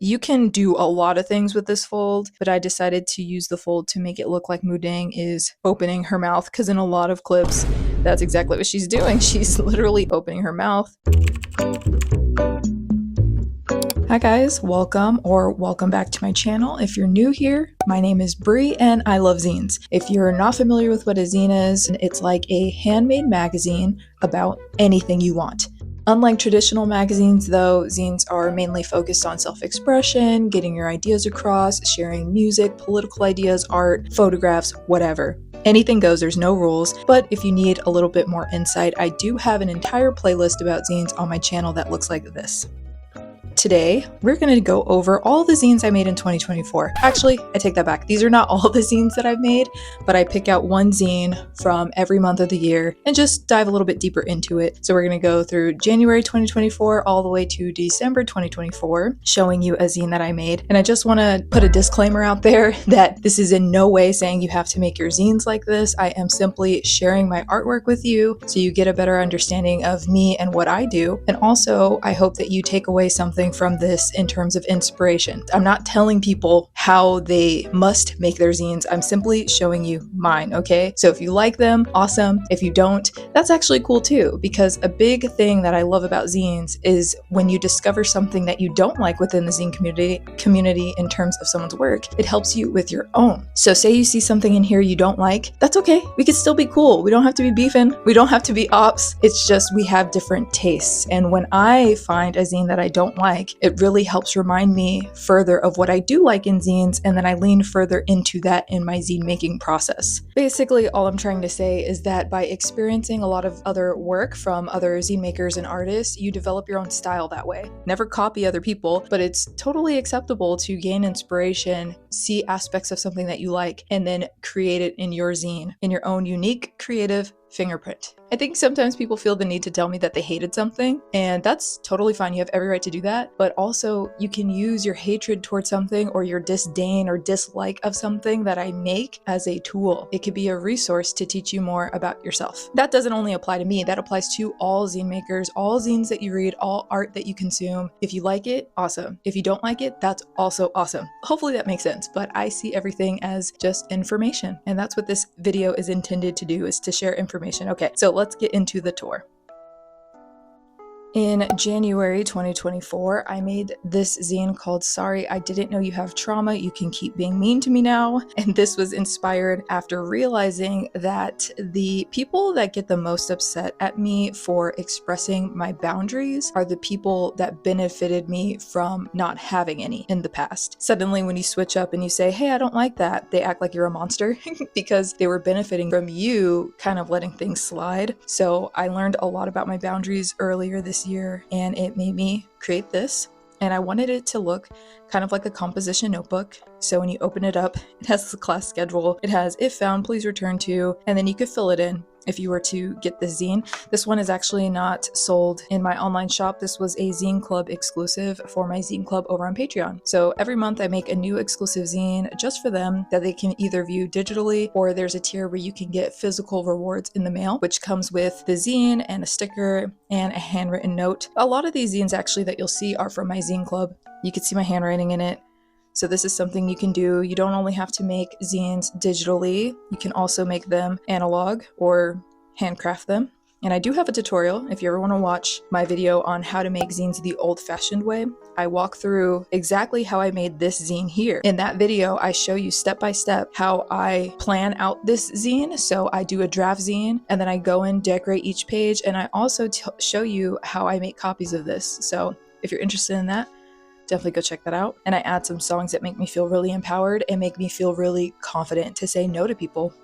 You can do a lot of things with this fold, but I decided to use the fold to make it look like Mudang is opening her mouth, because in a lot of clips, that's exactly what she's doing. She's literally opening her mouth. Hi guys, welcome back to my channel. If you're new here, my name is Bree and I love zines. If you're not familiar with what a zine is, it's like a handmade magazine about anything you want. Unlike traditional magazines though, zines are mainly focused on self-expression, getting your ideas across, sharing music, political ideas, art, photographs, whatever. Anything goes, there's no rules, but if you need a little bit more insight, I do have an entire playlist about zines on my channel that looks like this. Today, we're going to go over all the zines I made in 2024. Actually, I take that back. These are not all the zines that I've made, but I pick out one zine from every month of the year and just dive a little bit deeper into it. So we're going to go through January 2024 all the way to December 2024, showing you a zine that I made. And I just want to put a disclaimer out there that this is in no way saying you have to make your zines like this. I am simply sharing my artwork with you so you get a better understanding of me and what I do. And also, I hope that you take away something from this in terms of inspiration. I'm not telling people how they must make their zines. I'm simply showing you mine, okay? So if you like them, awesome. If you don't, that's actually cool too, because a big thing that I love about zines is when you discover something that you don't like within the zine community in terms of someone's work, it helps you with your own. So say you see something in here you don't like, that's okay. We can still be cool. We don't have to be beefing. We don't have to be ops. It's just we have different tastes. And when I find a zine that I don't like, it really helps remind me further of what I do like in zines, and then I lean further into that in my zine making process. Basically, all I'm trying to say is that by experiencing a lot of other work from other zine makers and artists, you develop your own style that way. Never copy other people, but it's totally acceptable to gain inspiration, see aspects of something that you like, and then create it in your zine, in your own unique, creative fingerprint. I think sometimes people feel the need to tell me that they hated something, and that's totally fine. You have every right to do that, but also you can use your hatred towards something or your disdain or dislike of something that I make as a tool. It could be a resource to teach you more about yourself. That doesn't only apply to me, that applies to all zine makers, all zines that you read, all art that you consume. If you like it, awesome. If you don't like it, that's also awesome. Hopefully that makes sense, but I see everything as just information, and that's what this video is intended to do, is to share information. Okay, so let's get into the tour. In January 2024, I made this zine called Sorry, I Didn't Know You Have Trauma, You Can Keep Being Mean to Me Now. And this was inspired after realizing that the people that get the most upset at me for expressing my boundaries are the people that benefited me from not having any in the past. Suddenly, when you switch up and you say, hey, I don't like that, they act like you're a monster because they were benefiting from you kind of letting things slide. So I learned a lot about my boundaries earlier this year, and it made me create this. And I wanted it to look kind of like a composition notebook. So when you open it up, it has the class schedule, it has if found, please return to, and then you could fill it in if you were to get this zine. This one is actually not sold in my online shop. This was a Zine Club exclusive for my Zine Club over on Patreon. So every month I make a new exclusive zine just for them that they can either view digitally, or there's a tier where you can get physical rewards in the mail, which comes with the zine and a sticker and a handwritten note. A lot of these zines actually that you'll see are from my Zine Club. You can see my handwriting in it. So this is something you can do. You don't only have to make zines digitally, you can also make them analog or handcraft them. And I do have a tutorial if you ever want to watch my video on how to make zines the old-fashioned way. I walk through exactly how I made this zine here. In that video, I show you step by step how I plan out this zine. So I do a draft zine, and then I go and decorate each page, and I also show you how I make copies of this. So if you're interested in that, definitely go check that out. And I add some songs that make me feel really empowered and make me feel really confident to say no to people.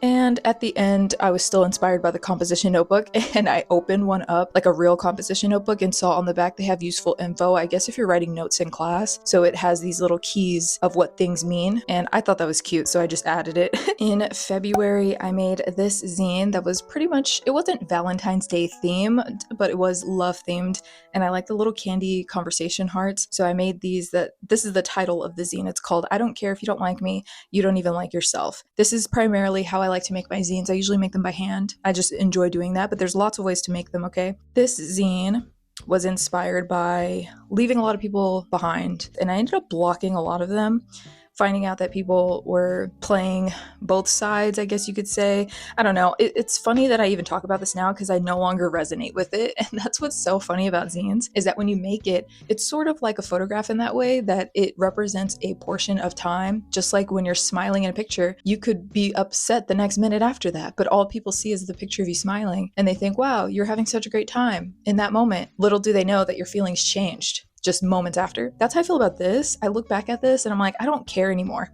And at the end, I was still inspired by the composition notebook, and I opened one up, like a real composition notebook, and saw on the back they have useful info, I guess if you're writing notes in class. So it has these little keys of what things mean, and I thought that was cute, so I just added it. In February, I made this zine that was pretty much, it wasn't Valentine's Day themed, but it was love themed, and I like the little candy conversation hearts. So I made these, this is the title of the zine. It's called I Don't Care If You Don't Like Me, You Don't Even Like Yourself. This is primarily how I like to make my zines. I usually make them by hand. I just enjoy doing that, but there's lots of ways to make them, okay? This zine was inspired by leaving a lot of people behind, and I ended up blocking a lot of them, finding out that people were playing both sides, I guess you could say. I don't know. It's funny that I even talk about this now because I no longer resonate with it. And that's what's so funny about zines, is that when you make it, it's sort of like a photograph in that way, that it represents a portion of time. Just like when you're smiling in a picture, you could be upset the next minute after that, but all people see is the picture of you smiling, and they think, wow, you're having such a great time in that moment. Little do they know that your feelings changed just moments after. That's how I feel about this. I look back at this and I'm like, I don't care anymore.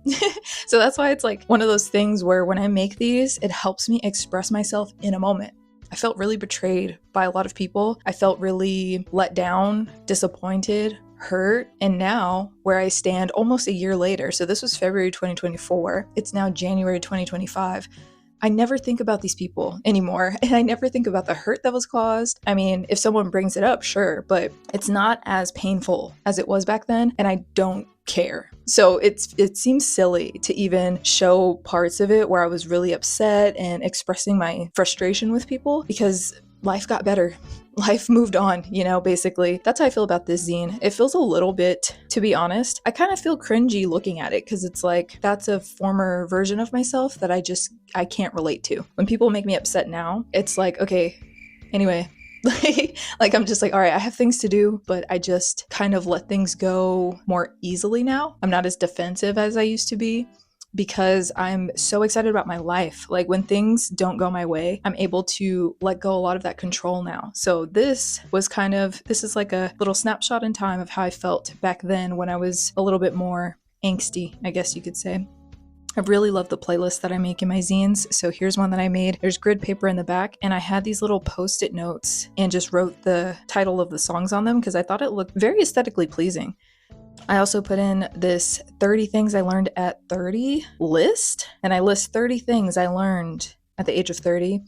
So that's why it's like one of those things where when I make these, it helps me express myself in a moment. I felt really betrayed by a lot of people. I felt really let down, disappointed, hurt. And now, where I stand almost a year later, so this was February 2024, it's now January 2025. I never think about these people anymore, and I never think about the hurt that was caused. I mean, if someone brings it up, sure, but it's not as painful as it was back then, and I don't care. So it seems silly to even show parts of it where I was really upset and expressing my frustration with people, because life got better. Life moved on, basically. That's how I feel about this zine. It feels a little bit, to be honest, I kind of feel cringy looking at it, because it's like, that's a former version of myself that I can't relate to. When people make me upset now, it's like, okay, anyway, like I'm just like, all right, I have things to do, but I just kind of let things go more easily now. I'm not as defensive as I used to be, because I'm so excited about my life. Like when things don't go my way, I'm able to let go a lot of that control now. So this is like a little snapshot in time of how I felt back then when I was a little bit more angsty, I guess you could say. I really love the playlist that I make in my zines. So here's one that I made. There's grid paper in the back, and I had these little post-it notes and just wrote the title of the songs on them because I thought it looked very aesthetically pleasing. I also put in this 30 things I learned at 30 list, and I list 30 things I learned at the age of 30.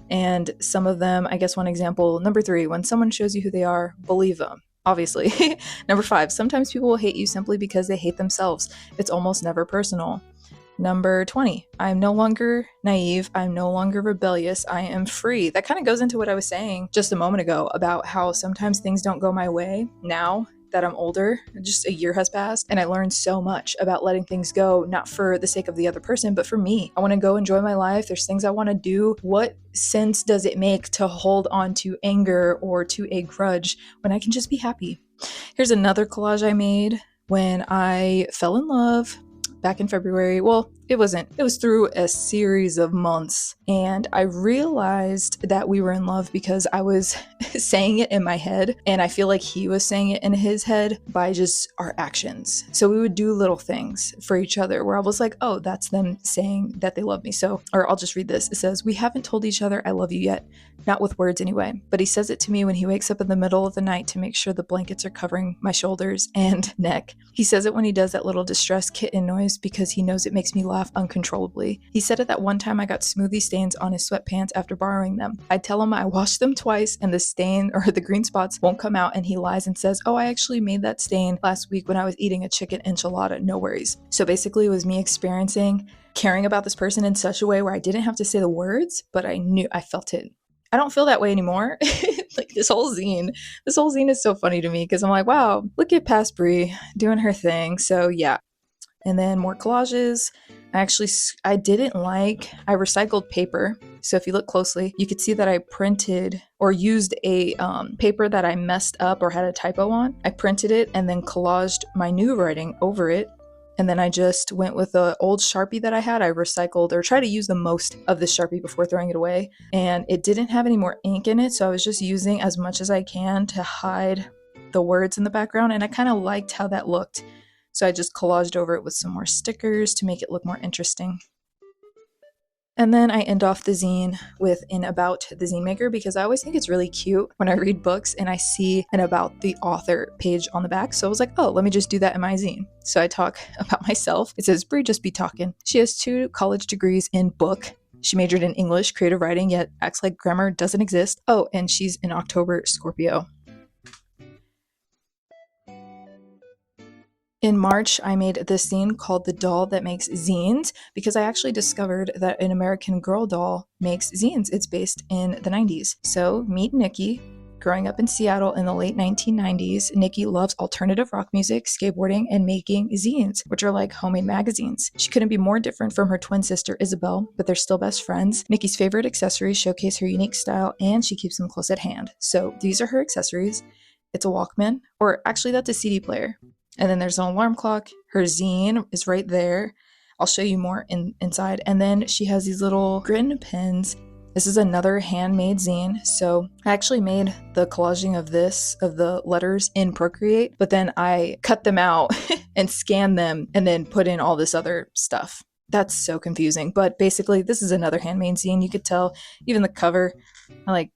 And some of them, I guess one example, number 3, when someone shows you who they are, believe them. Obviously. Number 5, sometimes people will hate you simply because they hate themselves. It's almost never personal. Number 20, I'm no longer naive. I'm no longer rebellious. I am free. That kind of goes into what I was saying just a moment ago about how sometimes things don't go my way. Now that I'm older, just a year has passed, and I learned so much about letting things go, not for the sake of the other person, but for me. I want to go enjoy my life. There's things I want to do. What sense does it make to hold on to anger or to a grudge when I can just be happy? Here's another collage I made when I fell in love back in February. Well, it was through a series of months, and I realized that we were in love because I was saying it in my head, and I feel like he was saying it in his head by just our actions. So we would do little things for each other where I was like, oh, that's them saying that they love me. So, or I'll just read this. It says, we haven't told each other I love you yet, not with words anyway, but he says it to me when he wakes up in the middle of the night to make sure the blankets are covering my shoulders and neck. He says it when he does that little distressed kitten noise because he knows it makes me laugh uncontrollably. He said it that one time I got smoothie stains on his sweatpants after borrowing them. I tell him I washed them twice and the stain or the green spots won't come out, and he lies and says, oh, I actually made that stain last week when I was eating a chicken enchilada, no worries. So basically it was me experiencing caring about this person in such a way where I didn't have to say the words, but I felt it. I don't feel that way anymore. Like this whole zine is so funny to me because I'm like, wow, look at past Brie doing her thing. So yeah. And then more collages. I recycled paper. So if you look closely, you could see that I printed or used a paper that I messed up or had a typo on. I printed it and then collaged my new writing over it. And then I just went with the old Sharpie that I had. I recycled or tried to use the most of this Sharpie before throwing it away. And it didn't have any more ink in it, so I was just using as much as I can to hide the words in the background. And I kind of liked how that looked. So I just collaged over it with some more stickers to make it look more interesting. And then I end off the zine with an about the Zine Maker because I always think it's really cute when I read books and I see an about the author page on the back. So I was like, oh, let me just do that in my zine. So I talk about myself. It says, Brie just be talking. She has 2 college degrees in book. She majored in English, creative writing, yet acts like grammar doesn't exist. Oh, and she's an October Scorpio. In March, I made this zine called The Doll That Makes Zines because I actually discovered that an American Girl doll makes zines. It's based in the 90s. So meet Nikki, Growing up in Seattle in the late 1990s, Nikki loves alternative rock music, skateboarding, and making zines, which are like homemade magazines. She couldn't be more different from her twin sister Isabel, but they're still best friends. Nikki's favorite accessories showcase her unique style, and she keeps them close at hand. So these are her accessories. It's a Walkman, or actually that's a CD player. And then there's an alarm clock. Her zine is right there. I'll show you more inside. And then she has these little grin pins. This is another handmade zine. So I actually made the collaging of the letters in Procreate, but then I cut them out and scanned them and then put in all this other stuff. That's so confusing. But basically, this is another handmade zine. You could tell even the cover, I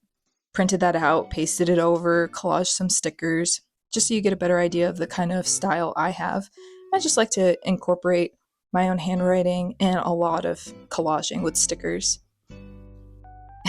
printed that out, pasted it over, collaged some stickers, just so you get a better idea of the kind of style I have. I just like to incorporate my own handwriting and a lot of collaging with stickers.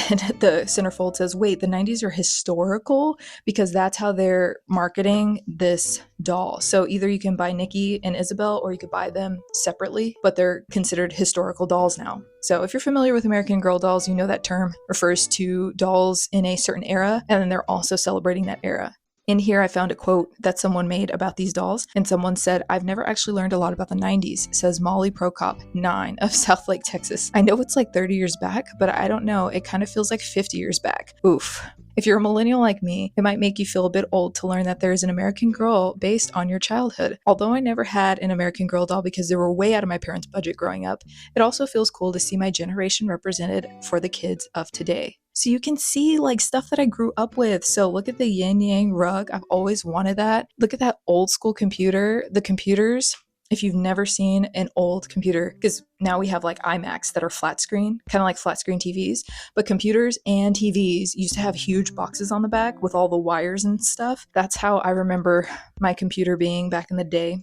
And the centerfold says, wait, the 90s are historical? Because that's how they're marketing this doll. So either you can buy Nikki and Isabel or you could buy them separately, but they're considered historical dolls now. So if you're familiar with American Girl dolls, you know that term refers to dolls in a certain era, and then they're also celebrating that era. In here, I found a quote that someone made about these dolls, and someone said, "I've never actually learned a lot about the 90s, says Molly Prokop, 9, of Southlake, Texas. I know it's like 30 years back, but I don't know, it kind of feels like 50 years back. Oof." If you're a millennial like me, it might make you feel a bit old to learn that there is an American Girl based on your childhood. Although I never had an American Girl doll because they were way out of my parents' budget growing up, it also feels cool to see my generation represented for the kids of today. So you can see stuff that I grew up with. So look at the yin yang rug. I've always wanted that. Look at that old school computer. The computers, if you've never seen an old computer, because now we have iMacs that are flat screen, kind of like flat screen TVs, but computers and TVs used to have huge boxes on the back with all the wires and stuff. That's how I remember my computer being back in the day.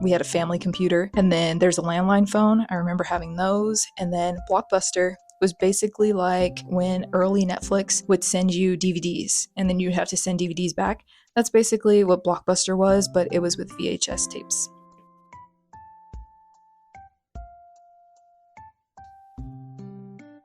We had a family computer, and then there's a landline phone. I remember having those, and then Blockbuster was basically like when early Netflix would send you DVDs, and then you'd have to send DVDs back. That's basically what Blockbuster was, but it was with VHS tapes.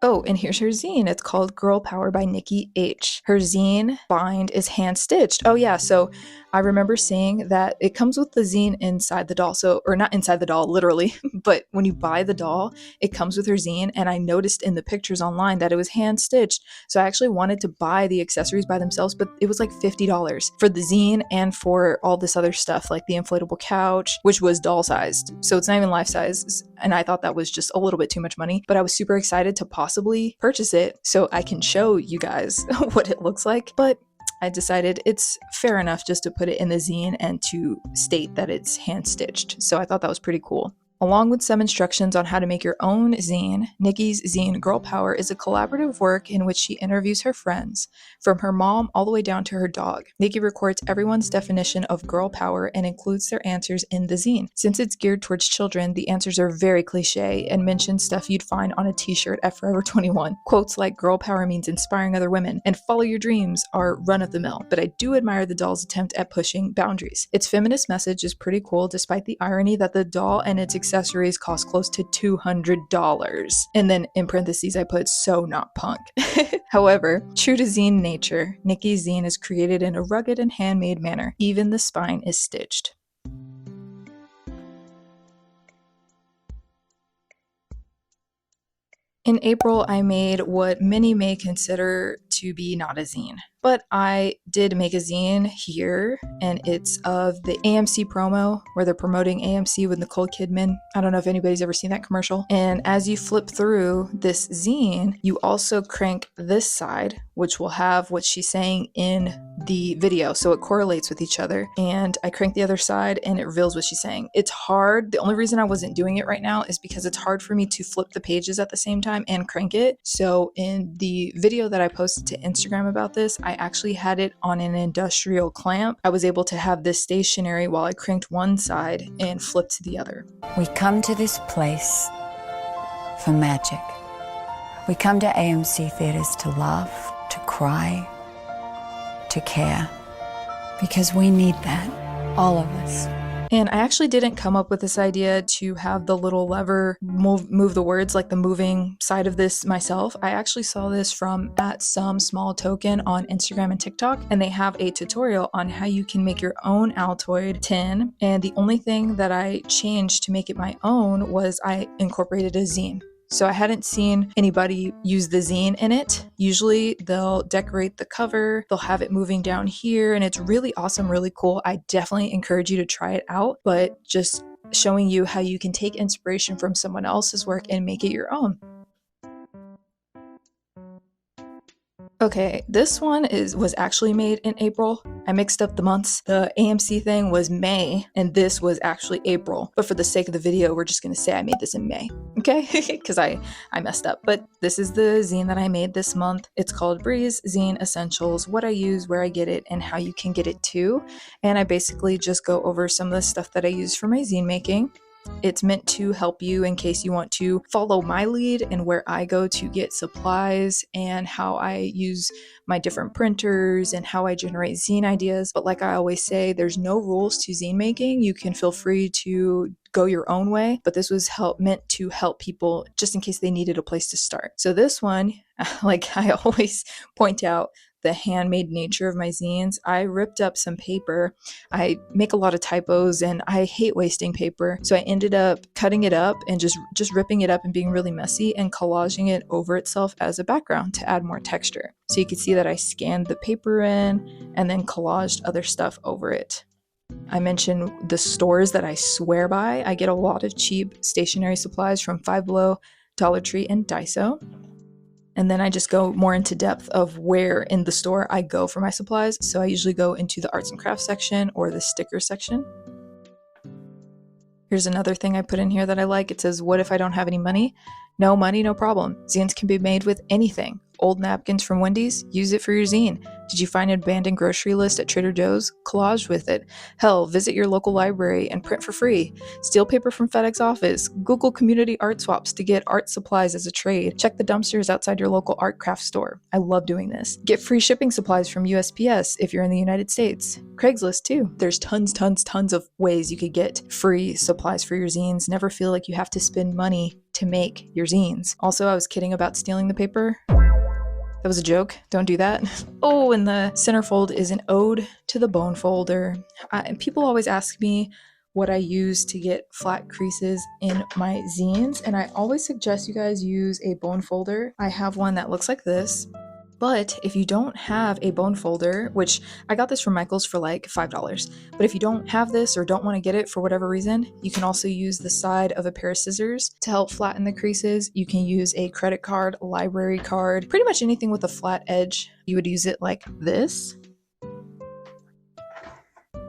Oh, and here's her zine. It's called Girl Power by Nikki H. Her zine bind is hand stitched. Oh yeah, so I remember seeing that it comes with the zine inside the doll. So, or not inside the doll, literally, but when you buy the doll, it comes with her zine. And I noticed in the pictures online that it was hand stitched. So I actually wanted to buy the accessories by themselves, but it was like $50 for the zine and for all this other stuff, like the inflatable couch, which was doll sized. So it's not even life size. And I thought that was just a little bit too much money, but I was super excited to possibly purchase it so I can show you guys what it looks like. But I decided it's fair enough just to put it in the zine and to state that it's hand stitched. So I thought that was pretty cool. Along with some instructions on how to make your own zine, Nikki's zine Girl Power is a collaborative work in which she interviews her friends, from her mom all the way down to her dog. Nikki records everyone's definition of girl power and includes their answers in the zine. Since it's geared towards children, the answers are very cliche and mention stuff you'd find on a t-shirt at Forever 21. Quotes like "girl power means inspiring other women" and "follow your dreams" are run-of-the-mill, but I do admire the doll's attempt at pushing boundaries. Its feminist message is pretty cool, despite the irony that the doll and its accessories cost close to $200. And then in parentheses I put "so not punk." However, true to zine nature, Nikki's zine is created in a rugged and handmade manner. Even the spine is stitched. In April, I made what many may consider to be not a zine, but I did make a zine here, and it's of the AMC promo where they're promoting AMC with Nicole Kidman. I don't know if anybody's ever seen that commercial. And as you flip through this zine, you also crank this side, which will have what she's saying in the video, so it correlates with each other. And I crank the other side and it reveals what she's saying. It's hard. The only reason I wasn't doing it right now is because it's hard for me to flip the pages at the same time and crank it. So in the video that I posted to Instagram about this, I actually had it on an industrial clamp. I was able to have this stationary while I cranked one side and flipped to the other. We come to this place for magic. We come to AMC theaters to laugh, to cry, to care, because we need that, all of us. And I actually didn't come up with this idea to have the little lever move the words, like the moving side of this myself. I actually saw this from at some small token on Instagram and TikTok, and they have a tutorial on how you can make your own Altoid tin. And the only thing that I changed to make it my own was I incorporated a zine. So I hadn't seen anybody use the zine in it. Usually they'll decorate the cover, they'll have it moving down here, and it's really awesome, really cool. I definitely encourage you to try it out, but just showing you how you can take inspiration from someone else's work and make it your own. Okay, this one was actually made in April. I mixed up the months. The AMC thing was May, and this was actually April. But for the sake of the video, we're just gonna say I made this in May, okay? Because I messed up. But this is the zine that I made this month. It's called Breeze Zine Essentials, what I use, where I get it, and how you can get it too. And I basically just go over some of the stuff that I use for my zine making. It's meant to help you in case you want to follow my lead and where I go to get supplies and how I use my different printers and how I generate zine ideas. But like I always say, there's no rules to zine making. You can feel free to go your own way, but this was meant to help people just in case they needed a place to start. So this one, like I always point out, the handmade nature of my zines. I ripped up some paper. I make a lot of typos and I hate wasting paper. So I ended up cutting it up and just ripping it up and being really messy and collaging it over itself as a background to add more texture. So you can see that I scanned the paper in and then collaged other stuff over it. I mentioned the stores that I swear by. I get a lot of cheap stationery supplies from Five Below, Dollar Tree, and Daiso. And then I just go more into depth of where in the store I go for my supplies. So I usually go into the arts and crafts section or the sticker section. Here's another thing I put in here that I like. It says, what if I don't have any money? No money, no problem. Zines can be made with anything. Old napkins from Wendy's? Use it for your zine. Did you find an abandoned grocery list at Trader Joe's? Collage with it. Hell, visit your local library and print for free. Steal paper from FedEx office. Google community art swaps to get art supplies as a trade. Check the dumpsters outside your local art craft store. I love doing this. Get free shipping supplies from USPS if you're in the United States. Craigslist too. There's tons of ways you could get free supplies for your zines. Never feel like you have to spend money to make your zines. Also, I was kidding about stealing the paper. That was a joke. Don't do that. Oh, and the centerfold is an ode to the bone folder. People always ask me what I use to get flat creases in my zines, and I always suggest you guys use a bone folder. I have one that looks like this. But if you don't have a bone folder, which I got this from Michael's for like $5, but if you don't have this or don't want to get it for whatever reason, you can also use the side of a pair of scissors to help flatten the creases. You can use a credit card, library card, pretty much anything with a flat edge. You would use it like this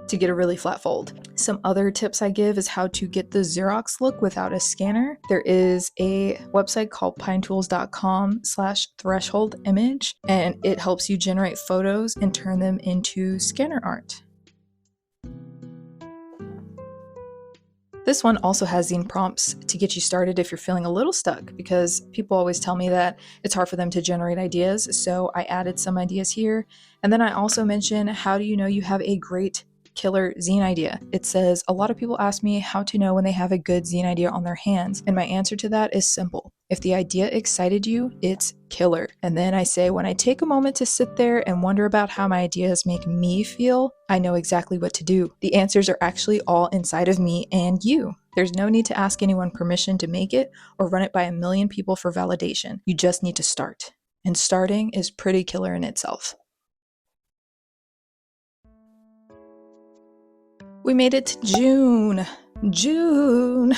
to get a really flat fold. Some other tips I give is how to get the Xerox look without a scanner. There is a website called pinetools.com/threshold image, and it helps you generate photos and turn them into scanner art. This one also has zine prompts to get you started if you're feeling a little stuck, because people always tell me that it's hard for them to generate ideas. So I added some ideas here. And then I also mention, how do you know you have a great killer zine idea? It says, a lot of people ask me how to know when they have a good zine idea on their hands. And my answer to that is simple. If the idea excited you, it's killer. And then I say, when I take a moment to sit there and wonder about how my ideas make me feel, I know exactly what to do. The answers are actually all inside of me and you. There's no need to ask anyone permission to make it or run it by a million people for validation. You just need to start. And starting is pretty killer in itself. We made it to June.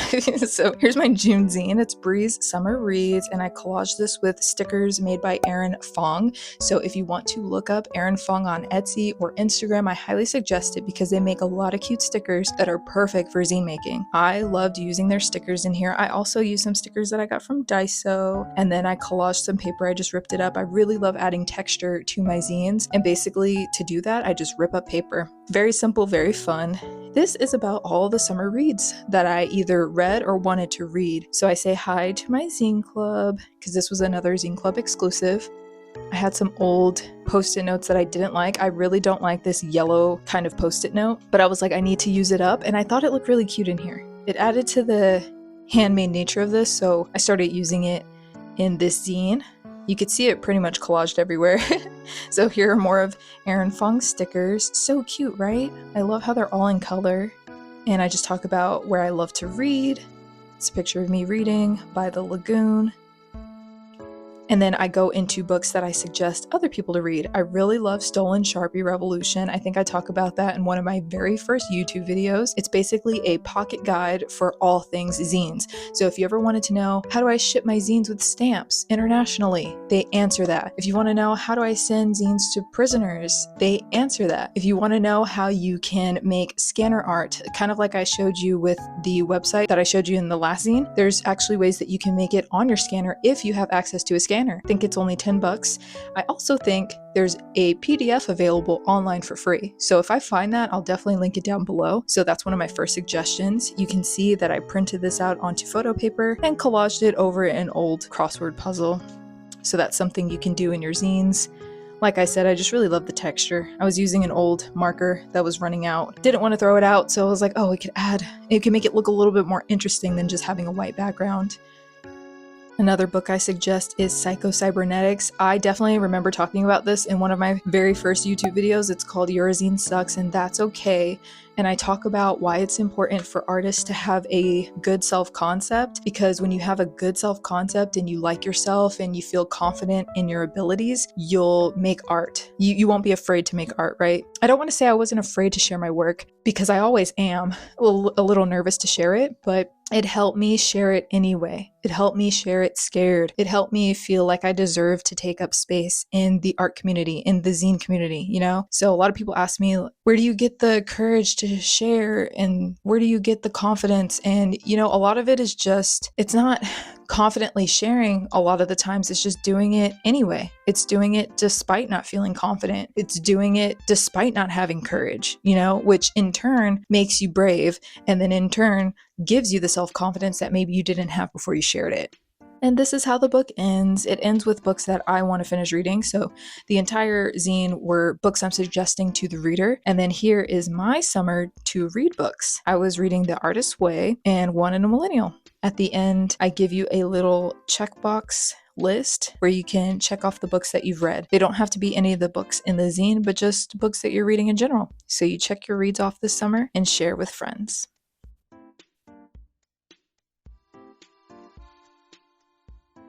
So here's my June zine. It's Breeze Summer Reads, and I collaged this with stickers made by Erin Fong. So if you want to look up Erin Fong on Etsy or Instagram, I highly suggest it because they make a lot of cute stickers that are perfect for zine making. I loved using their stickers in here. I also used some stickers that I got from Daiso, and then I collaged some paper. I just ripped it up. I really love adding texture to my zines, and basically to do that, I just rip up paper. Very simple, very fun. This is about all the summer reads that I either read or wanted to read. So I say hi to my zine club, because this was another zine club exclusive. I had some old post-it notes that I didn't like. I really don't like this yellow kind of post-it note, but I was like, I need to use it up, and I thought it looked really cute in here. It added to the handmade nature of this, so I started using it in this zine. You could see it pretty much collaged everywhere. So here are more of Erin Fong stickers. So cute, right? I love how they're all in color. And I just talk about where I love to read. It's a picture of me reading by the lagoon. And then I go into books that I suggest other people to read. I really love Stolen Sharpie Revolution. I think I talk about that in one of my very first YouTube videos. It's basically a pocket guide for all things zines. So if you ever wanted to know, how do I ship my zines with stamps internationally? They answer that. If you want to know, how do I send zines to prisoners? They answer that. If you want to know how you can make scanner art, kind of like I showed you with the website that I showed you in the last zine, there's actually ways that you can make it on your scanner if you have access to a scanner. I think it's only $10. I also think there's a PDF available online for free. So if I find that, I'll definitely link it down below. So that's one of my first suggestions. You can see that I printed this out onto photo paper and collaged it over an old crossword puzzle. So that's something you can do in your zines. Like I said, I just really love the texture. I was using an old marker that was running out. Didn't want to throw it out, so I was like, oh, it could make it look a little bit more interesting than just having a white background. Another book I suggest is Psycho-Cybernetics. I definitely remember talking about this in one of my very first YouTube videos. It's called Your Zine Sucks and That's Okay. And I talk about why it's important for artists to have a good self-concept, because when you have a good self-concept and you like yourself and you feel confident in your abilities, you'll make art. You won't be afraid to make art, right? I don't want to say I wasn't afraid to share my work, because I always am a little nervous to share it, but it helped me share it anyway. It helped me share it scared. It helped me feel like I deserve to take up space in the art community, in the zine community, you know? So a lot of people ask me, where do you get the courage to share? And where do you get the confidence? And, you know, a lot of it is just, it's not confidently sharing a lot of the times. It's just doing it anyway. It's doing it despite not feeling confident. It's doing it despite not having courage, you know, which in turn makes you brave, and then in turn gives you the self-confidence that maybe you didn't have before you shared it. And this is how the book ends. It ends with books that I want to finish reading. So the entire zine were books I'm suggesting to the reader. And then here is my summer to read books. I was reading The Artist's Way and One in a Millennial. At the end, I give you a little checkbox list where you can check off the books that you've read. They don't have to be any of the books in the zine, but just books that you're reading in general. So you check your reads off this summer and share with friends.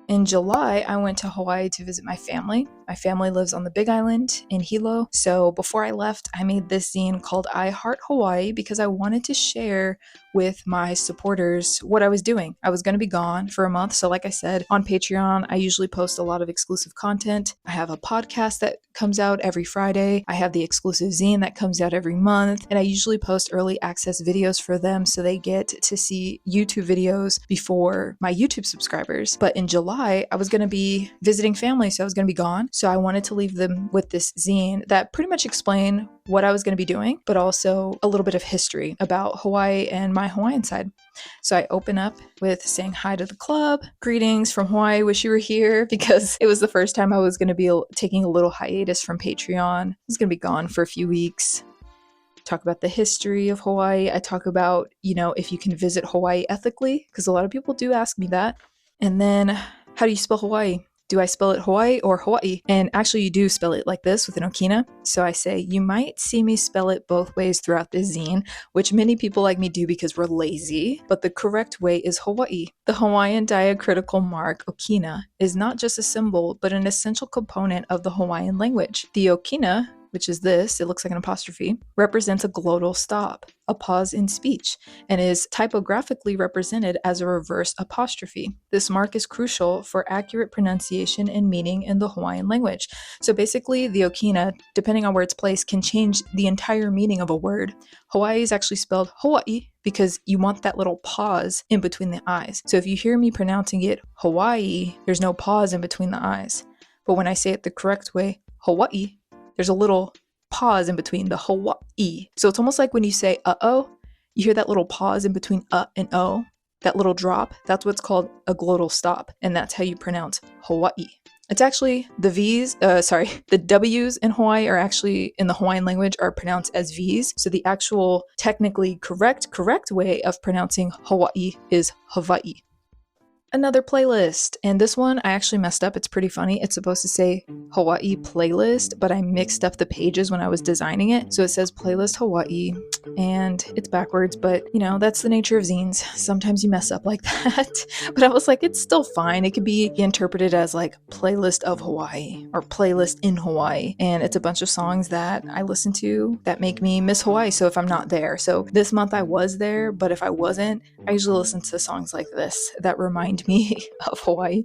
In July, I went to Hawaii to visit my family. My family lives on the Big Island in Hilo. So before I left, I made this zine called I Heart Hawaii because I wanted to share with my supporters what I was doing. I was going to be gone for a month. So like I said, on Patreon, I usually post a lot of exclusive content. I have a podcast that comes out every Friday. I have the exclusive zine that comes out every month. And I usually post early access videos for them so they get to see YouTube videos before my YouTube subscribers. But in July, I was going to be visiting family, so I was going to be gone. So I wanted to leave them with this zine that pretty much explained what I was going to be doing, but also a little bit of history about Hawaii and my Hawaiian side. So I open up with saying hi to the club, greetings from Hawaii, wish you were here, because it was the first time I was going to be taking a little hiatus from Patreon. I was going to be gone for a few weeks. Talk about the history of Hawaii. I talk about, you know, if you can visit Hawaii ethically, because a lot of people do ask me that. And then, how do you spell Hawaii? Do I spell it Hawaii or Hawaii? And actually, you do spell it like this with an okina. So I say, you might see me spell it both ways throughout this zine, which many people like me do because we're lazy, but the correct way is Hawaii. The Hawaiian diacritical mark, okina, is not just a symbol, but an essential component of the Hawaiian language. The okina, which is this, it looks like an apostrophe, represents a glottal stop, a pause in speech, and is typographically represented as a reverse apostrophe. This mark is crucial for accurate pronunciation and meaning in the Hawaiian language. So basically, the okina, depending on where it's placed, can change the entire meaning of a word. Hawaii is actually spelled Hawaii because you want that little pause in between the I's. So if you hear me pronouncing it Hawaii, there's no pause in between the I's. But when I say it the correct way, Hawaii, there's a little pause in between the Hawaii. So it's almost like when you say uh-oh, you hear that little pause in between and o, that little drop. That's what's called a glottal stop, and that's how you pronounce Hawaii. It's actually the V's, the W's in Hawaii are actually in the Hawaiian language are pronounced as V's. So the actual technically correct way of pronouncing Hawaii is Hawaii. Another playlist, and this one I actually messed up. It's pretty funny. It's supposed to say Hawaii playlist, but I mixed up the pages when I was designing it. So it says playlist Hawaii, and it's backwards, but you know, that's the nature of zines. Sometimes you mess up like that. But I was like, it's still fine. It could be interpreted as like playlist of Hawaii or playlist in Hawaii. And it's a bunch of songs that I listen to that make me miss Hawaii. So if I'm not there, so this month I was there, but if I wasn't, I usually listen to songs like this that remind me of Hawaii.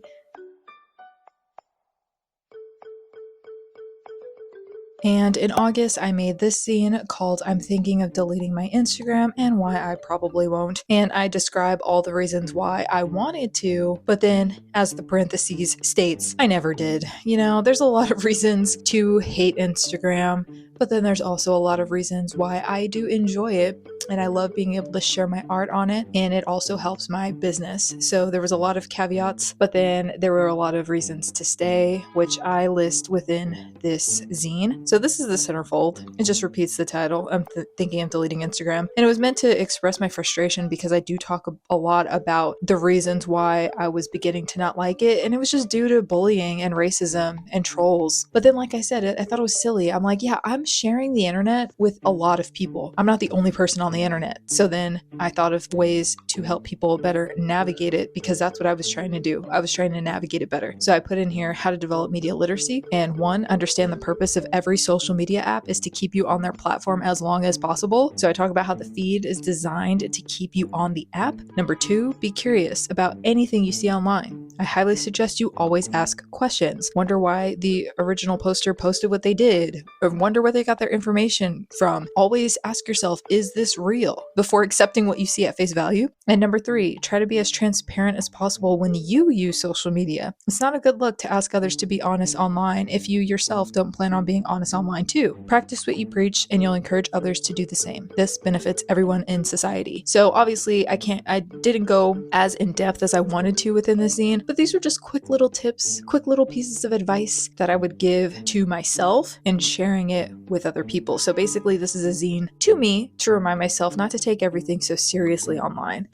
And in August, I made this zine called I'm Thinking of Deleting My Instagram and Why I Probably Won't. And I describe all the reasons why I wanted to, but then, as the parentheses states, I never did. You know, there's a lot of reasons to hate Instagram, but then there's also a lot of reasons why I do enjoy it. And I love being able to share my art on it, and it also helps my business. So there was a lot of caveats, but then there were a lot of reasons to stay, which I list within this zine. So this is the centerfold. It just repeats the title. I'm thinking of deleting Instagram. And it was meant to express my frustration because I do talk a lot about the reasons why I was beginning to not like it. And it was just due to bullying and racism and trolls. But then, like I said, I thought it was silly. I'm like, yeah, I'm sharing the internet with a lot of people. I'm not the only person on the internet. So then I thought of ways to help people better navigate it because that's what I was trying to do. I was trying to navigate it better. So I put in here how to develop media literacy. And one, understand the purpose of every social media app is to keep you on their platform as long as possible. So I talk about how the feed is designed to keep you on the app. Number two, be curious about anything you see online. I highly suggest you always ask questions. Wonder why the original poster posted what they did, or wonder where they got their information from. Always ask yourself, is this real? Before accepting what you see at face value. And number three, try to be as transparent as possible when you use social media. It's not a good look to ask others to be honest online if you yourself don't plan on being honest online too. Practice what you preach and you'll encourage others to do the same. This benefits everyone in society. So obviously I didn't go as in depth as I wanted to within this zine, but these were just quick little tips, quick little pieces of advice that I would give to myself and sharing it with other people. So basically this is a zine to me to remind myself not to take everything so seriously online.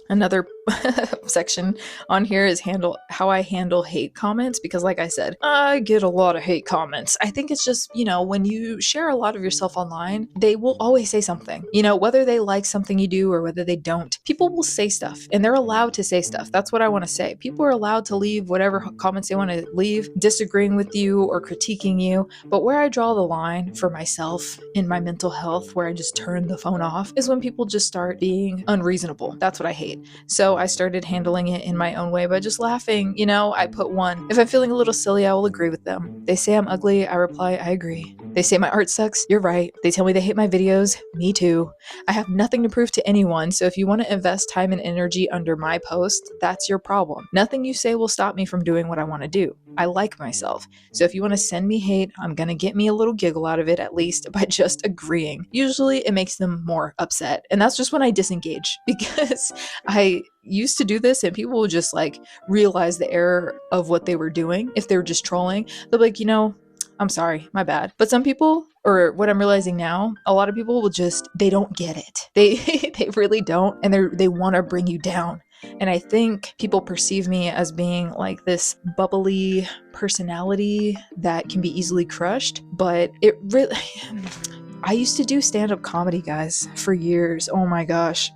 Another section on here is how I handle hate comments, because like I said, I get a lot of hate comments. I think it's just, you know, when you share a lot of yourself online, they will always say something, you know, whether they like something you do or whether they don't. People will say stuff and they're allowed to say stuff. That's what I want to say. People are allowed to leave whatever comments they want to leave, disagreeing with you or critiquing you. But where I draw the line for myself in my mental health, where I just turn the phone off, is when people just start being unreasonable. That's what I hate. So I started handling it in my own way by just laughing. You know, I put one. If I'm feeling a little silly, I will agree with them. They say I'm ugly, I reply, I agree. They say my art sucks, you're right. They tell me they hate my videos, me too. I have nothing to prove to anyone, so if you want to invest time and energy under my post, that's your problem. Nothing you say will stop me from doing what I want to do. I like myself. So if you want to send me hate, I'm gonna get me a little giggle out of it at least by just agreeing. Usually it makes them more upset. And that's just when I disengage because I used to do this and people would just like realize the error of what they were doing. If they were just trolling, they'll be like, you know, I'm sorry, my bad. But some people, or what I'm realizing now, a lot of people will just, they don't get it. They really don't. And they want to bring you down. And I think people perceive me as being like this bubbly personality that can be easily crushed, but it really, I used to do stand-up comedy, guys, for years. Oh my gosh.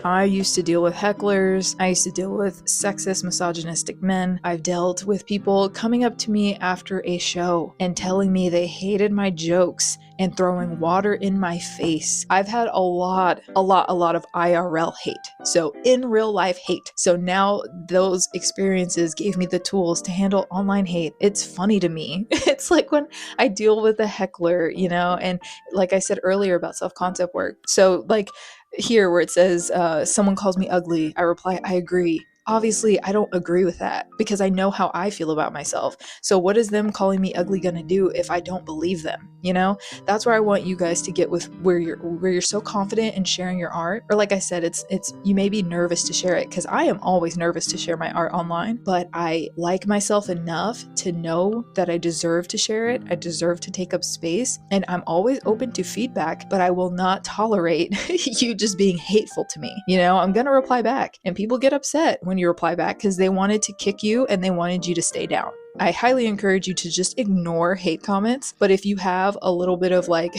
I used to deal with hecklers. I used to deal with sexist, misogynistic men. I've dealt with people coming up to me after a show and telling me they hated my jokes and throwing water in my face. I've had a lot of IRL hate. So in real life hate. So now those experiences gave me the tools to handle online hate. It's funny to me. It's like when I deal with a heckler, you know, and like I said earlier about self-concept work. So like, here where it says someone calls me ugly, I reply, I agree. obviously I don't agree with that because I know how I feel about myself. So what is them calling me ugly gonna do if I don't believe them? You know, that's where I want you guys to get with where you're so confident in sharing your art. Or like I said, it's you may be nervous to share it, because I am always nervous to share my art online, but I like myself enough to know that I deserve to share it. I deserve to take up space, and I'm always open to feedback, but I will not tolerate you just being hateful to me. You know, I'm gonna reply back, and people get upset when you reply back because they wanted to kick you and they wanted you to stay down. I highly encourage you to just ignore hate comments. But if you have a little bit of like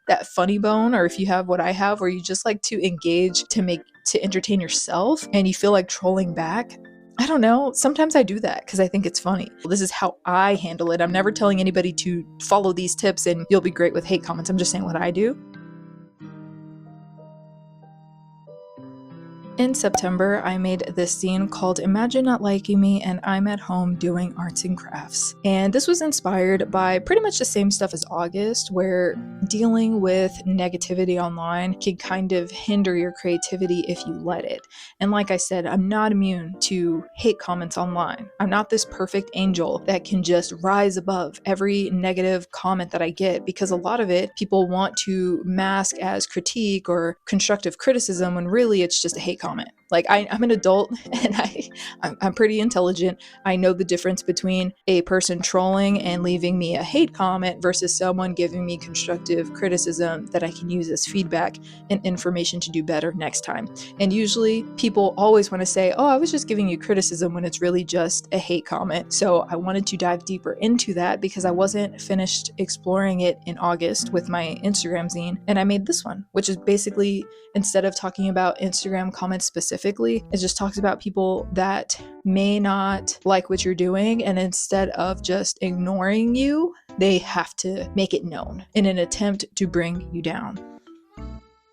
that funny bone, or if you have what I have, where you just like to engage to entertain yourself and you feel like trolling back, I don't know. Sometimes I do that because I think it's funny. This is how I handle it. I'm never telling anybody to follow these tips and you'll be great with hate comments. I'm just saying what I do. In September, I made this zine called Imagine Not Liking Me and I'm at Home Doing Arts and Crafts. And this was inspired by pretty much the same stuff as August, where dealing with negativity online can kind of hinder your creativity if you let it. And like I said, I'm not immune to hate comments online. I'm not this perfect angel that can just rise above every negative comment that I get, because a lot of it people want to mask as critique or constructive criticism when really it's just a hate comment. Like I'm an adult and I'm pretty intelligent. I know the difference between a person trolling and leaving me a hate comment versus someone giving me constructive criticism that I can use as feedback and information to do better next time. And usually people always want to say, oh, I was just giving you criticism, when it's really just a hate comment. So I wanted to dive deeper into that because I wasn't finished exploring it in August with my Instagram zine. And I made this one, which is basically, instead of talking about Instagram comments specifically, it just talks about people that may not like what you're doing, and instead of just ignoring you, they have to make it known in an attempt to bring you down.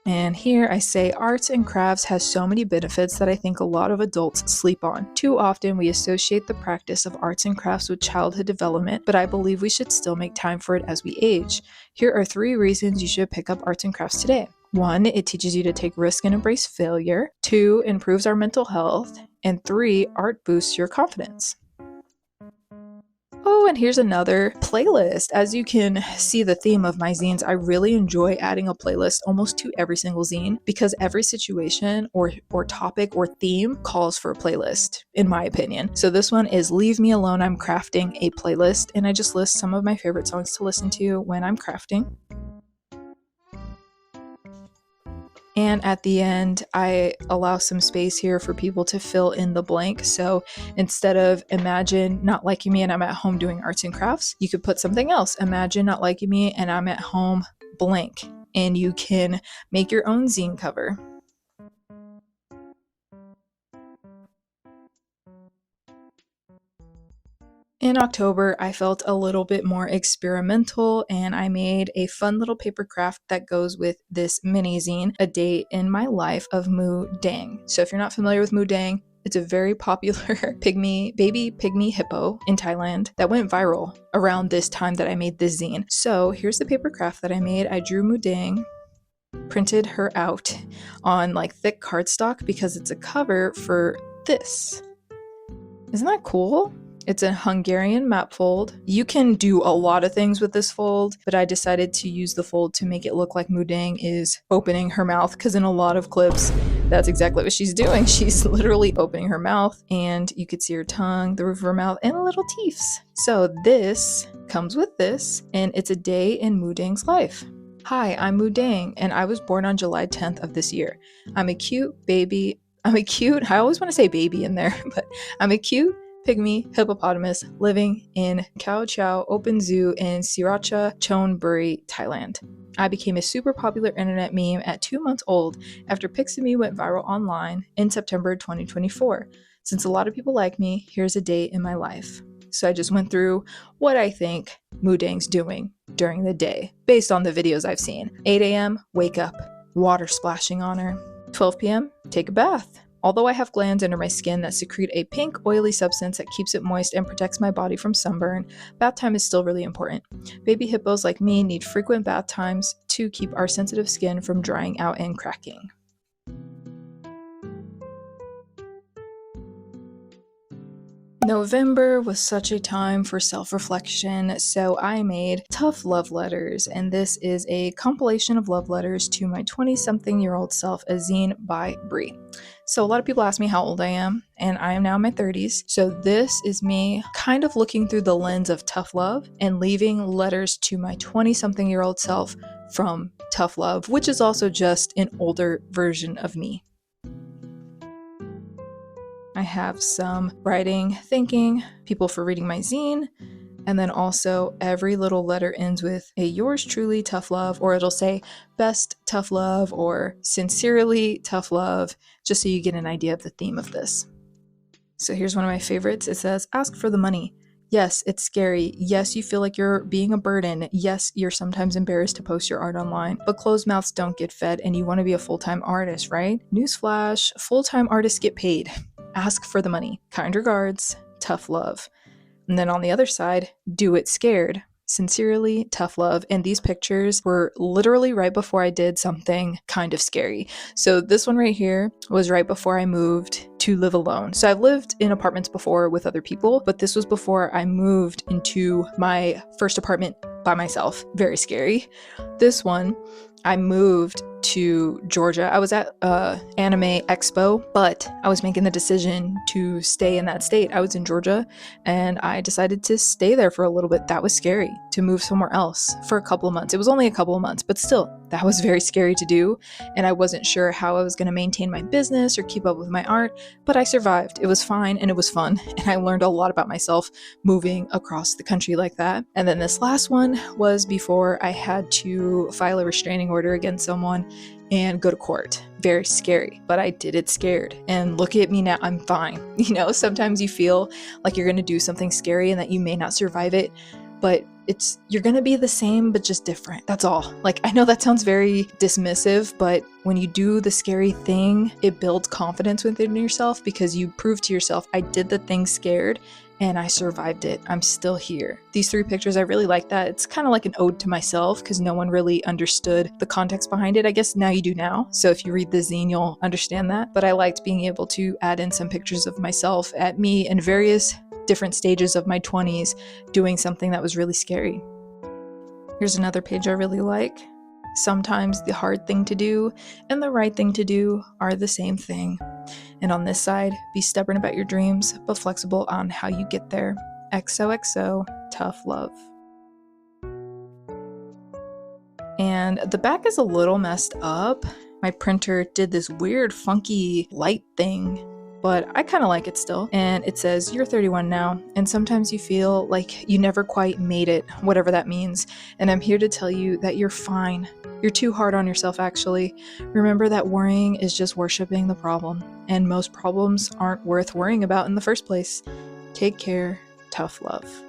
And here I say arts and crafts has so many benefits that I think a lot of adults sleep on. Too often we associate the practice of arts and crafts with childhood development, but I believe we should still make time for it as we age. Here are 3 reasons you should pick up arts and crafts today. 1, it teaches you to take risk and embrace failure. 2, improves our mental health. And 3, art boosts your confidence. Oh, and here's another playlist. As you can see the theme of my zines, I really enjoy adding a playlist almost to every single zine, because every situation or topic or theme calls for a playlist, in my opinion. So this one is Leave Me Alone, I'm Crafting, a playlist, and I just list some of my favorite songs to listen to when I'm crafting. And at the end, I allow some space here for people to fill in the blank. So instead of imagine not liking me and I'm at home doing arts and crafts, you could put something else. Imagine not liking me and I'm at home blank. And you can make your own zine cover. In October, I felt a little bit more experimental, and I made a fun little paper craft that goes with this mini zine, A Day in My Life of Mu Dang. So if you're not familiar with Mu Dang, it's a very popular baby pygmy hippo in Thailand that went viral around this time that I made this zine. So here's the paper craft that I made. I drew Mu Dang, printed her out on like thick cardstock because it's a cover for this. Isn't that cool? It's a Hungarian map fold. You can do a lot of things with this fold, but I decided to use the fold to make it look like Mu Dang is opening her mouth, because in a lot of clips, that's exactly what she's doing. She's literally opening her mouth, and you could see her tongue, the roof of her mouth, and little teeth. So this comes with this, and it's a day in Mu Dang's life. Hi, I'm Mu Dang, and I was born on July 10th of this year. I always want to say baby in there, but I'm a cute pygmy hippopotamus living in Khao Chau Open Zoo in Sriracha, Chonburi, Thailand. I became a super popular internet meme at 2 months old after pics of me went viral online in September 2024. Since a lot of people like me, here's a day in my life. So I just went through what I think Mu Dang's doing during the day, based on the videos I've seen. 8 a.m., wake up, water splashing on her. 12 p.m., take a bath. Although I have glands under my skin that secrete a pink, oily substance that keeps it moist and protects my body from sunburn, bath time is still really important. Baby hippos like me need frequent bath times to keep our sensitive skin from drying out and cracking. November was such a time for self-reflection, so I made Tough Love Letters, and this is a compilation of love letters to my 20-something-year-old self, a zine by Brie. So a lot of people ask me how old I am, and I am now in my 30s. So this is me kind of looking through the lens of tough love and leaving letters to my 20-something-year-old self from tough love, which is also just an older version of me. I have some writing, thanking people for reading my zine, and then also every little letter ends with a yours truly tough love, or it'll say best tough love or sincerely tough love, just so you get an idea of the theme of this. So here's one of my favorites. It says, ask for the money. Yes, it's scary. Yes, you feel like you're being a burden. Yes, you're sometimes embarrassed to post your art online, but closed mouths don't get fed and you want to be a full-time artist, right? Newsflash, full-time artists get paid. Ask for the money. Kind regards, tough love. And then on the other side, do it scared. Sincerely, tough love. And these pictures were literally right before I did something kind of scary. So this one right here was right before I moved to live alone. So I've lived in apartments before with other people, but this was before I moved into my first apartment by myself. Very scary. This one, I moved to Georgia. I was at Anime Expo, but I was making the decision to stay in that state. I was in Georgia and I decided to stay there for a little bit. That was scary, to move somewhere else for a couple of months. It was only a couple of months, but still, that was very scary to do. And I wasn't sure how I was going to maintain my business or keep up with my art, but I survived. It was fine and it was fun. And I learned a lot about myself moving across the country like that. And then this last one was before I had to file a restraining order against someone and go to court. Very scary, but I did it scared. And look at me now, I'm fine. You know, sometimes you feel like you're going to do something scary and that you may not survive it, but you're going to be the same, but just different. That's all. Like, I know that sounds very dismissive, but when you do the scary thing, it builds confidence within yourself because you prove to yourself, I did the thing scared and I survived it. I'm still here. These 3 pictures, I really like that. It's kind of like an ode to myself because no one really understood the context behind it. I guess now you do now. So if you read the zine, you'll understand that. But I liked being able to add in some pictures of myself at me in various different stages of my 20s doing something that was really scary. Here's another page I really like. Sometimes the hard thing to do and the right thing to do are the same thing. And on this side, be stubborn about your dreams, but flexible on how you get there. XOXO, tough love. And the back is a little messed up. My printer did this weird, funky light thing, but I kind of like it still. And it says, you're 31 now, and sometimes you feel like you never quite made it, whatever that means. And I'm here to tell you that you're fine. You're too hard on yourself, actually. Remember that worrying is just worshiping the problem, and most problems aren't worth worrying about in the first place. Take care, tough love.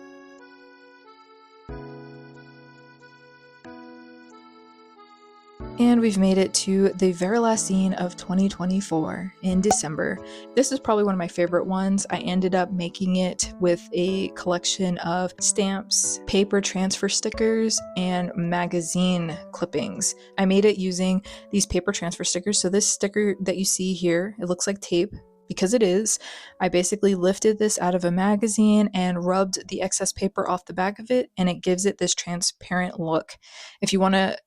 And we've made it to the very last zine of 2024 in December. This is probably one of my favorite ones. I ended up making it with a collection of stamps, paper transfer stickers, and magazine clippings. I made it using these paper transfer stickers. So this sticker that you see here, it looks like tape. Because it is, I basically lifted this out of a magazine and rubbed the excess paper off the back of it, and it gives it this transparent look. If you want to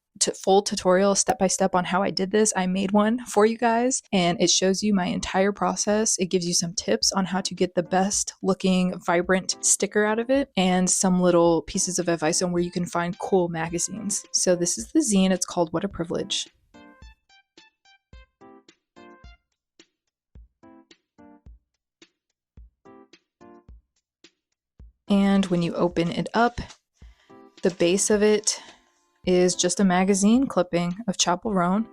full tutorial step-by-step on how I did this, I made one for you guys, and it shows you my entire process. It gives you some tips on how to get the best looking vibrant sticker out of it, and some little pieces of advice on where you can find cool magazines. So this is the zine. It's called What a Privilege. And when you open it up, the base of it is just a magazine clipping of Chapel Roan.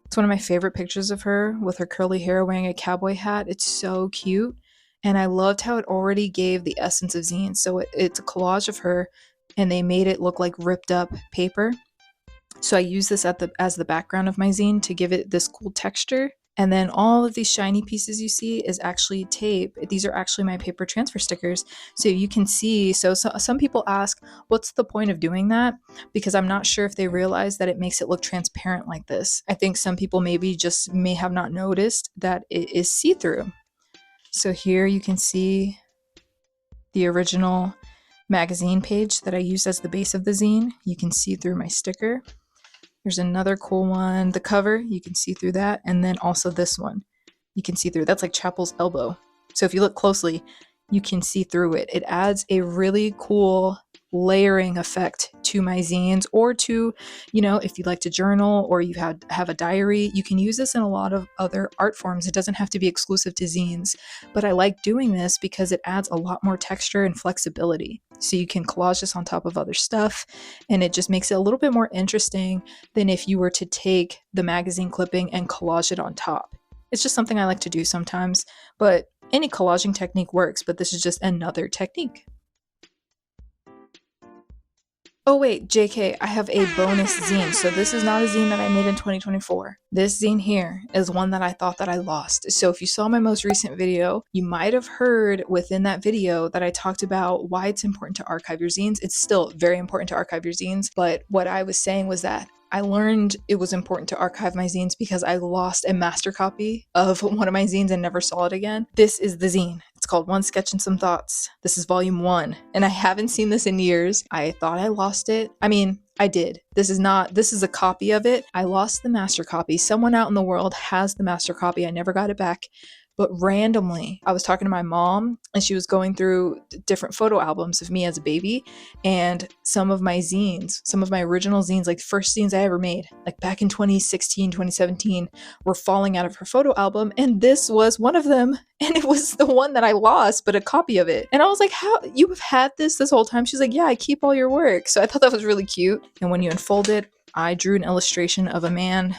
It's one of my favorite pictures of her with her curly hair wearing a cowboy hat. It's so cute. And I loved how it already gave the essence of zine. So it's a collage of her and they made it look like ripped up paper. So I use this as the background of my zine to give it this cool texture. And then all of these shiny pieces you see is actually tape. These are actually my paper transfer stickers. So you can see, so some people ask, what's the point of doing that? Because I'm not sure if they realize that it makes it look transparent like this. I think some people maybe just may have not noticed that it is see-through. So here you can see the original magazine page that I used as the base of the zine. You can see through my sticker. There's another cool one. The cover, you can see through that. And then also this one, you can see through. That's like Chapel's elbow. So if you look closely, you can see through it. It adds a really cool layering effect to my zines, or to, if you like to journal or you have a diary, you can use this in a lot of other art forms. It doesn't have to be exclusive to zines, but I like doing this because it adds a lot more texture and flexibility. So you can collage this on top of other stuff, and it just makes it a little bit more interesting than if you were to take the magazine clipping and collage it on top. It's just something I like to do sometimes, but any collaging technique works, but this is just another technique. Oh wait, JK, I have a bonus zine. So this is not a zine that I made in 2024. This zine here is one that I thought that I lost. So if you saw my most recent video, you might have heard within that video that I talked about why it's important to archive your zines. It's still very important to archive your zines, but what I was saying was that I learned it was important to archive my zines because I lost a master copy of one of my zines and never saw it again. This is the zine. It's called One Sketch and Some Thoughts. This is volume 1, and I haven't seen this in years. I thought I lost it. I mean, I did. This is a copy of it. I lost the master copy. Someone out in the world has the master copy. I never got it back. But randomly, I was talking to my mom, and she was going through different photo albums of me as a baby, and some of my zines, some of my original zines, like the first zines I ever made, like back in 2016, 2017, were falling out of her photo album, and this was one of them, and it was the one that I lost, but a copy of it. And I was like, how? You have had this whole time? She's like, yeah, I keep all your work. So I thought that was really cute. And when you unfold it, I drew an illustration of a man.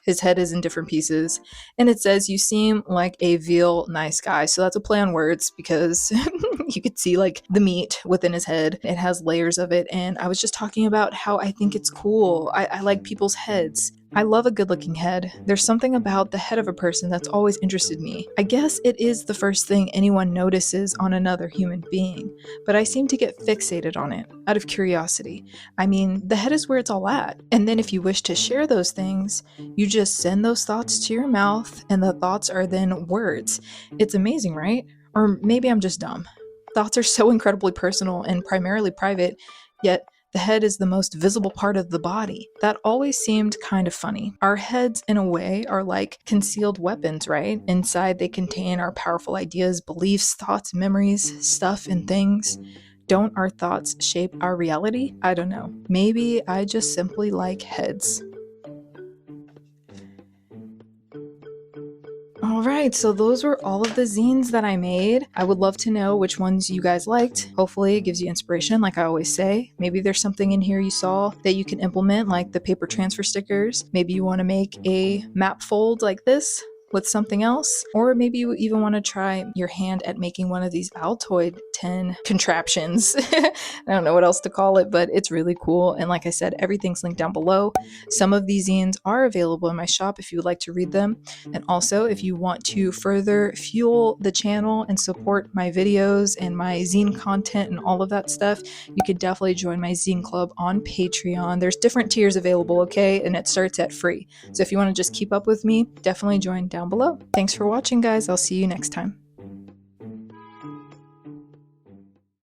His head is in different pieces, and it says, "You seem like a veal nice guy." So that's a play on words because you could see like the meat within his head. It has layers of it, and I was just talking about how I think it's cool. I like people's heads. I love a good looking head. There's something about the head of a person that's always interested me. I guess it is the first thing anyone notices on another human being, but I seem to get fixated on it out of curiosity. I mean, the head is where it's all at. And then if you wish to share those things, you just send those thoughts to your mouth, and the thoughts are then words. It's amazing, right? Or maybe I'm just dumb. Thoughts are so incredibly personal and primarily private, yet the head is the most visible part of the body. That always seemed kind of funny. Our heads, in a way, are like concealed weapons, right? Inside, they contain our powerful ideas, beliefs, thoughts, memories, stuff, and things. Don't our thoughts shape our reality? I don't know. Maybe I just simply like heads. Alright, so those were all of the zines that I made. I would love to know which ones you guys liked. Hopefully it gives you inspiration, like I always say. Maybe there's something in here you saw that you can implement, like the paper transfer stickers. Maybe you want to make a map fold like this with something else, or maybe you even want to try your hand at making one of these Altoid tin contraptions. I don't know what else to call it, but it's really cool. And like I said, everything's linked down below. Some of these zines are available in my shop if you would like to read them. And also, if you want to further fuel the channel and support my videos and my zine content and all of that stuff, you could definitely join my zine club on Patreon. There's different tiers available, okay? And it starts at free. So if you want to just keep up with me, definitely join down below. Thanks for watching, guys. I'll see you next time.